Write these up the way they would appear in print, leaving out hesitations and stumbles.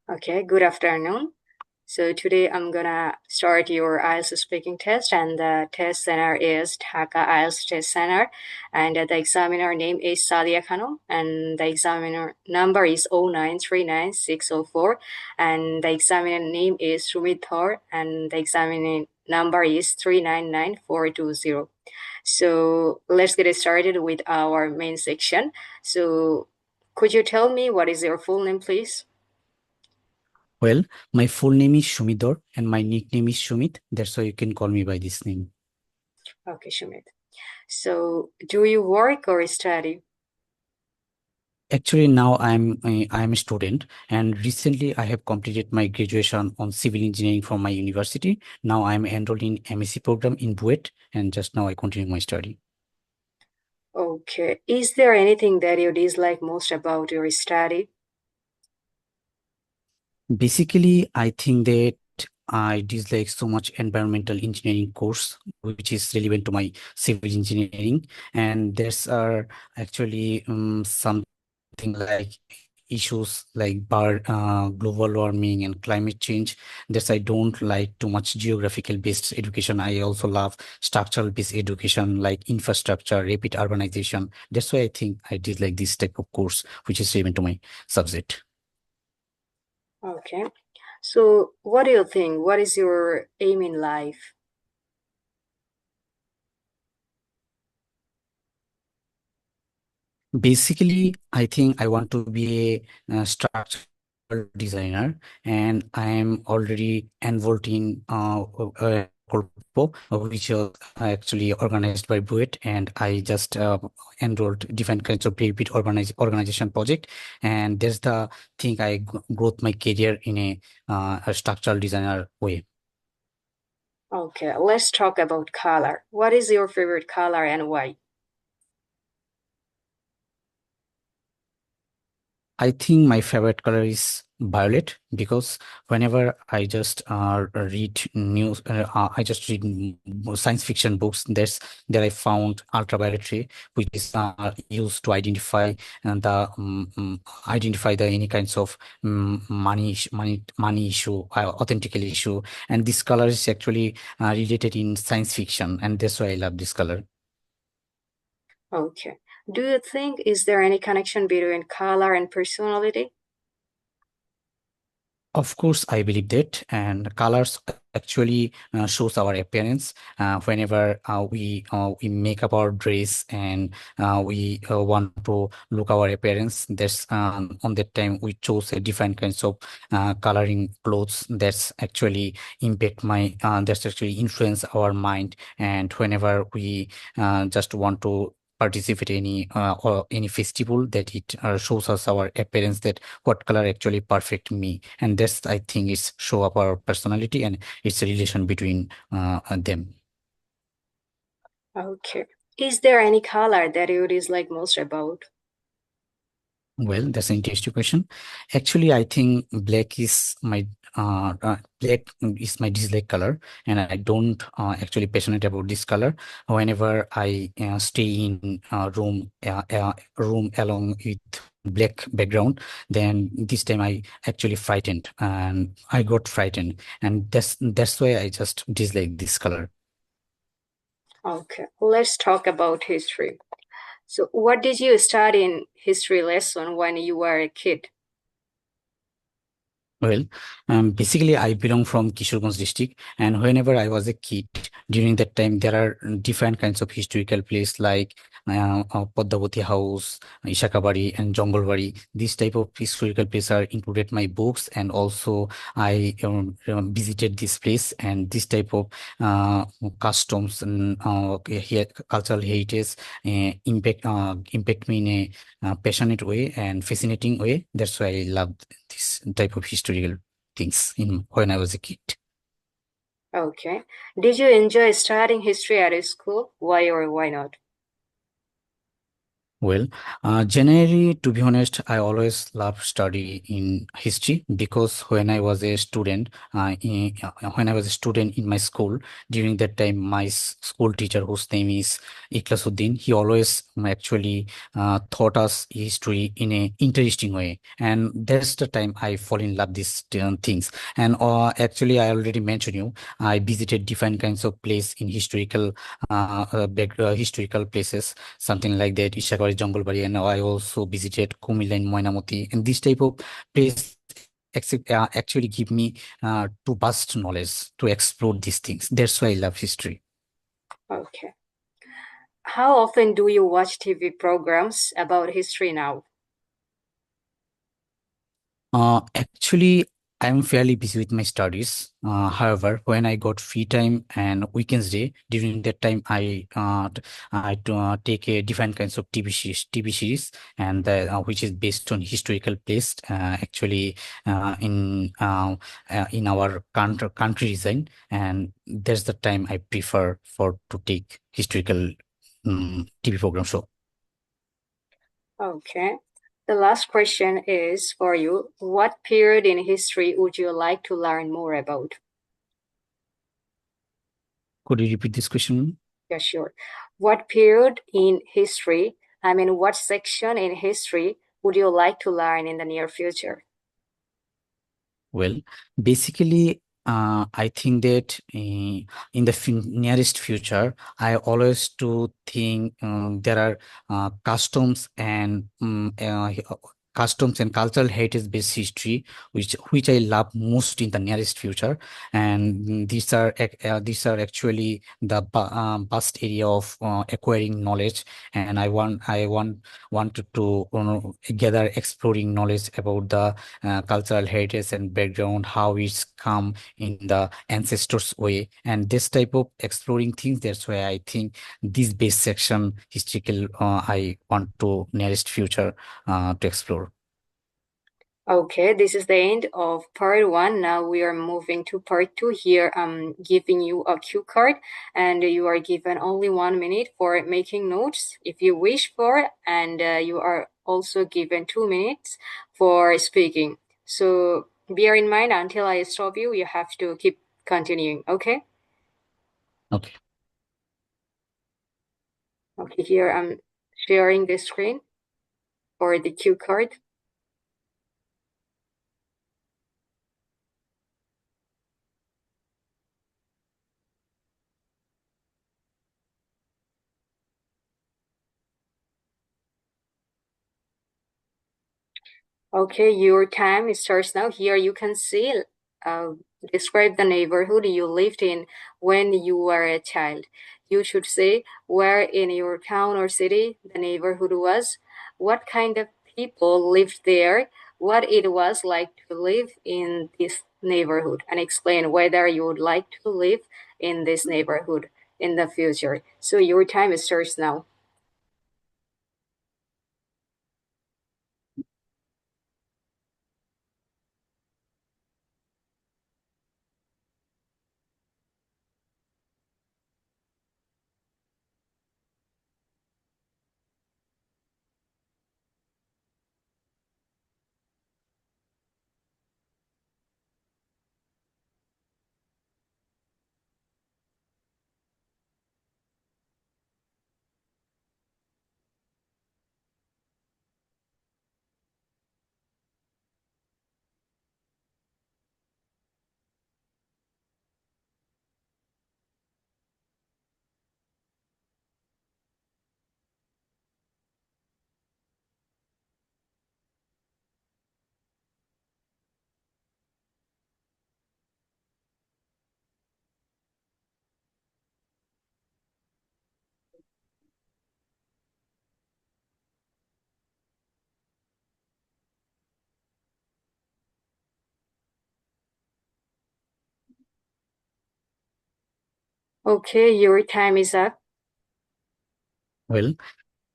Okay, good afternoon. So today I'm gonna start your IELTS speaking test, and the test center is Dhaka IELTS Test Center, and the examiner name is Sadia Khanum, and the examiner number is 0939604, and the examiner name is Sumit Thor, and the examiner number is 399420. So let's get started with our main section. So could you tell me what is your full name, please? Well, my full name is Shumidor and my nickname is Shumit. That's why you can call me by this name. Okay, Sumit. So, do you work or study? Actually, now I'm a student, and recently I have completed my graduation on civil engineering from my university. Now I'm enrolled in MSc program in BUET, and just now I continue my study. Okay. Is there anything that you dislike most about your study? Basically, I think that I dislike so much environmental engineering course, which is relevant to my civil engineering, and there's are actually something like issues like global warming and climate change. That's I don't like too much geographical based education. I also love structural based education like infrastructure, rapid urbanization. That's why I think I dislike this type of course, which is relevant to my subject. Okay. So, what do you think? What is your aim in life? Basically, I think I want to be a structural designer, and I am already involved in Corpo, which was actually organized by BUET, and I just enrolled different kinds of rapid organization project, and that's the thing I growth my career in a structural designer way. Okay, let's talk about color. What is your favorite color and why? I think my favorite color is violet because whenever I just read news, I just read science fiction books. There I found ultraviolet ray, which is used to identify the any kinds of money issue, authentical issue, and this color is actually related in science fiction, and that's why I love this color. Okay. Do you think is there any connection between color and personality? Of course, I believe that, and colors actually shows our appearance. Whenever we make up our dress and we want to look our appearance, that's on that time we chose a different kinds of coloring clothes. That's actually influence our mind. And whenever we just want to participate any festival, that it shows us our appearance, that what color actually perfect me, and that's I think is show up our personality and its a relation between them. Okay. Is there any color that you dislike most about? Well, that's an interesting question. Actually, I think black is my dislike color, and I don't actually passionate about this color. Whenever I stay in room along with black background, then this time I actually frightened, and I got frightened, and that's why I just dislike this color. Okay. Let's talk about history. So, what did you study in history lesson when you were a kid? Well, basically, I belong from Kishorganj district, and whenever I was a kid, during that time, there are different kinds of historical places like Padmavati House, Ishakabari, and Jongalbari. These type of historical places are included my books, and also I visited this place, and this type of customs and cultural heritage impact me in a passionate way and fascinating way. That's why I love this type of historical things in when I was a kid. Okay. Did you enjoy studying history at school? Why or why not? Well, generally, to be honest, I always love study in history because when I was a student in my school, during that time, my school teacher, whose name is Ikhlasuddin, he always actually taught us history in a interesting way, and that's the time I fall in love these things. And actually, I already mentioned you, I visited different kinds of place in historical places, something like that, Ishakari Jungle, and I also visited Kumila and Moinamoti. And this type of place actually give me to vast knowledge to explore these things. That's why I love history. Okay. How often do you watch TV programs about history now? Actually, I'm fairly busy with my studies. However, when I got free time and weekends day, during that time, I take a different kinds of TV series, and which is based on historical place. Actually, in our country design, and that's the time I prefer for to take historical TV program show. Okay. The last question is for you. What period in history would you like to learn more about? Could you repeat this question? Yeah, sure. What period in history, what section in history would you like to learn in the near future? Well, basically, I think that in the nearest future, I always do think there are customs and customs and cultural heritage-based history, which I love most in the nearest future, and these are actually the vast area of acquiring knowledge, and wanted to gather exploring knowledge about the cultural heritage and background, how it's come in the ancestors' way, and this type of exploring things. That's why I think this base section historical I want to nearest future to explore. Okay, this is the end of part one. Now we are moving to part two. Here, I'm giving you a cue card, and you are given only 1 minute for making notes if you wish for, and you are also given 2 minutes for speaking. So bear in mind until I stop you, you have to keep continuing. Okay? Okay. Okay, here I'm sharing the screen for the cue card. Okay, your time starts now. Here you can see, uh, describe the neighborhood you lived in when you were a child. You should say where in your town or city the neighborhood was, what kind of people lived there, what it was like to live in this neighborhood, and explain whether you would like to live in this neighborhood in the future. So your time starts now. Okay, your time is up. Well,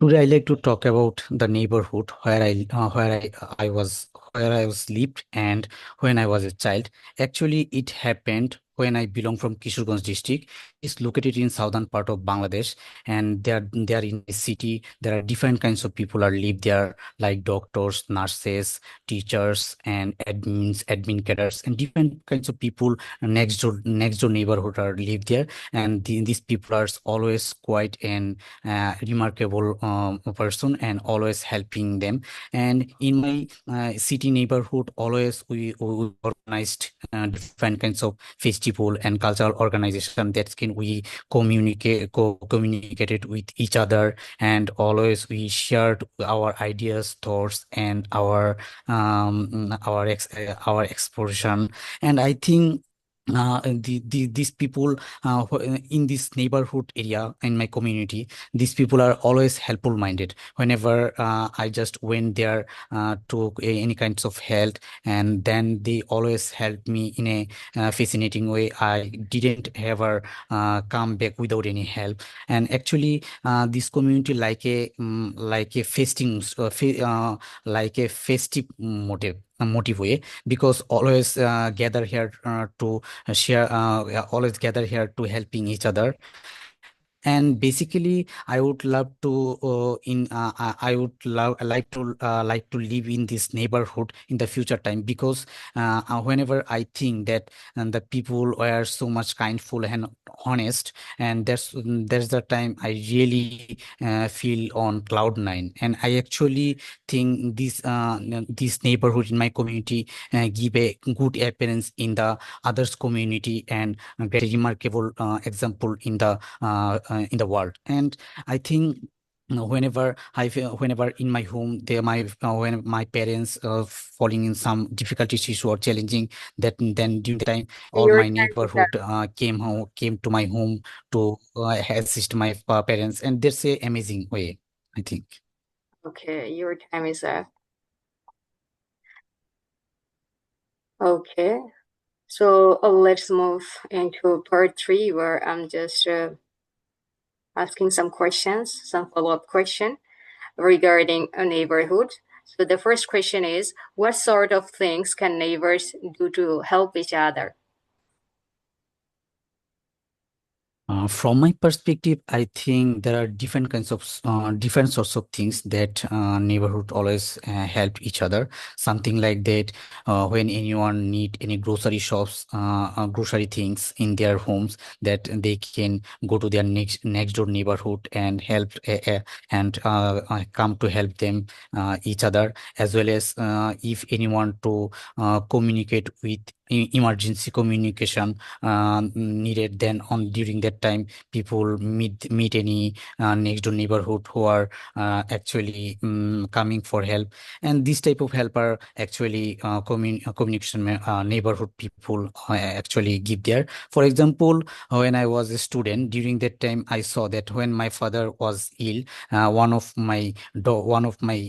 today I like to talk about the neighborhood where I was lived and when I was a child. Actually, it happened when I belong from Kishorganj district. is located in southern part of Bangladesh, and they are in a city. There are different kinds of people are live there, like doctors, nurses, teachers, and admin cadres, and different kinds of people next door neighborhood are live there. And these people are always quite an remarkable person and always helping them. And in my city neighborhood, always we organized different kinds of festival and cultural organization that can we communicated with each other, and always we shared our ideas, thoughts, and our expression. And I think these people in this neighborhood area in my community, these people are always helpful minded. Whenever I just went there to any kinds of help, and then they always help me in a fascinating way. I didn't ever come back without any help. And actually, this community like a festing like a festive motive way, because always gather here to share always gather here to helping each other. And basically, I would love to in I would like to live in this neighborhood in the future time, because whenever I think that the people were so much kindful and honest, and there's the time I really feel on cloud nine. And I actually think this neighborhood in my community give a good appearance in the others community, and get a remarkable example in the world. And I think whenever in my home, when my parents falling in some difficult issues or challenging, that then during the time all Your my time is up. neighborhood came to my home to assist my parents, and that's a amazing way, I think. Okay, your time is up. Okay, so let's move into part three, where I'm just asking some questions, some follow-up question regarding a neighborhood. So the first question is, what sort of things can neighbors do to help each other? From my perspective, I think there are different sorts of things that neighborhood always help each other. Something like that, when anyone need any grocery shops, grocery things in their homes, that they can go to their next door neighborhood and help and come to help them each other. As well as if anyone to communicate with emergency communication needed, then on during that time people meet any next door neighborhood who are actually coming for help. And this type of help are actually communication neighborhood people actually give there. For example, when I was a student, during that time I saw that when my father was ill, one of my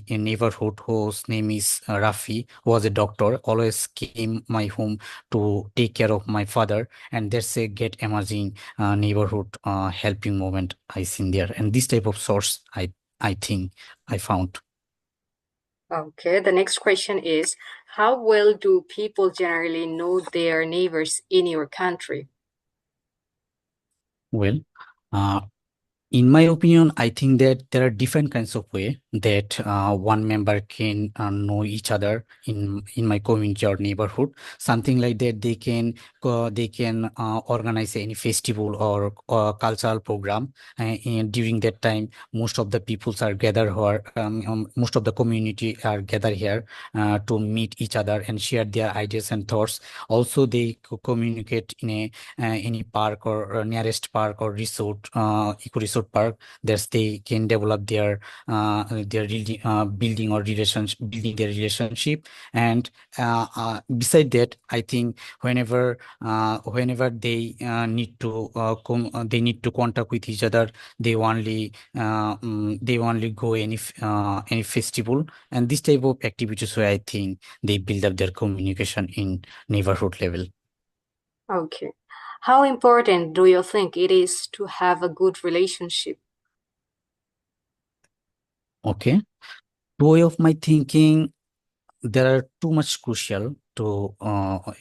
neighborhood, whose name is Rafi, was a doctor, always came my home to take care of my father. And that's a get emerging neighborhood helping moment I seen there. And this type of source I think I found. Okay, the next question is, how well do people generally know their neighbors in your country? Well, uh, in my opinion, I think that there are different kinds of way that one member can know each other in my community or neighborhood. Something like that, they can organize any festival or cultural program. And during that time, most of the peoples are gathered here. Most of the community are gathered here to meet each other and share their ideas and thoughts. Also, they communicate in a any park or nearest park or resort, eco resort park. That they can develop building their relationship. And beside that, I think whenever they need to contact with each other, they only go any festival and this type of activities where I think they build up their communication in neighborhood level. Okay. How important do you think it is to have a good relationship? Okay. Way of my thinking, there are too much crucial. to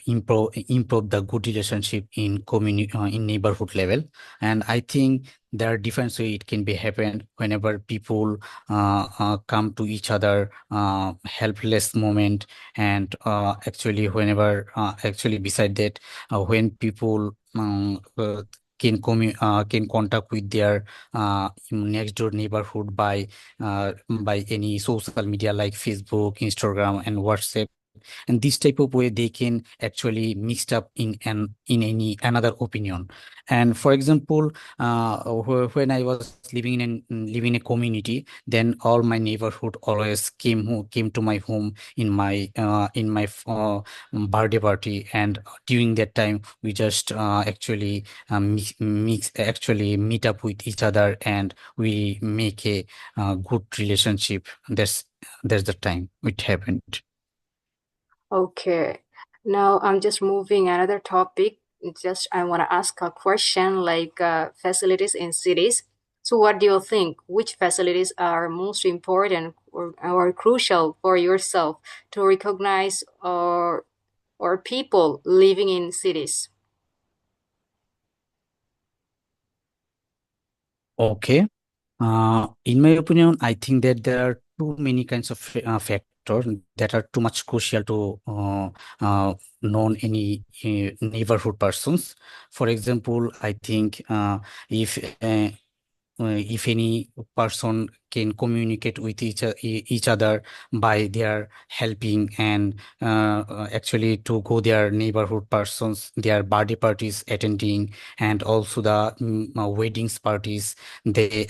improve the good relationship in in neighborhood level. And I think there are different way it can be happen whenever people come to each other helpless moment. And actually whenever actually beside that, when people can contact with their next door neighborhood by any social media like Facebook, Instagram, and WhatsApp. And this type of way they can actually mixed up in any another opinion. And for example, when I was living in a community, then all my neighborhood always came to my home in my birthday party. And during that time we just actually mix actually meet up with each other, and we make a good relationship. That's the time it happened. Okay. Now I'm just moving another topic. Just I want to ask a question like facilities in cities. So what do you think? Which facilities are most important or crucial for yourself to recognize or people living in cities? Okay. In my opinion, I think that there are too many kinds of factors that are too much crucial to known any neighborhood persons. For example, I think if if any person can communicate with each other by their helping, and actually to go their neighborhood persons their birthday parties attending, and also the weddings parties, they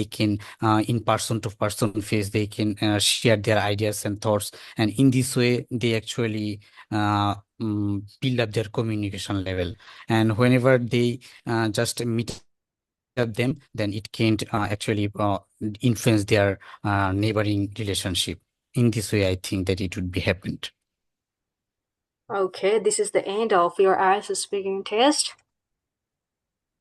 can in person to person face they can share their ideas and thoughts. And in this way they actually build up their communication level. And whenever they just meet up them, then it can actually influence their neighboring relationship. In this way, I think that it would be happened. Okay, this is the end of your IELTS speaking test.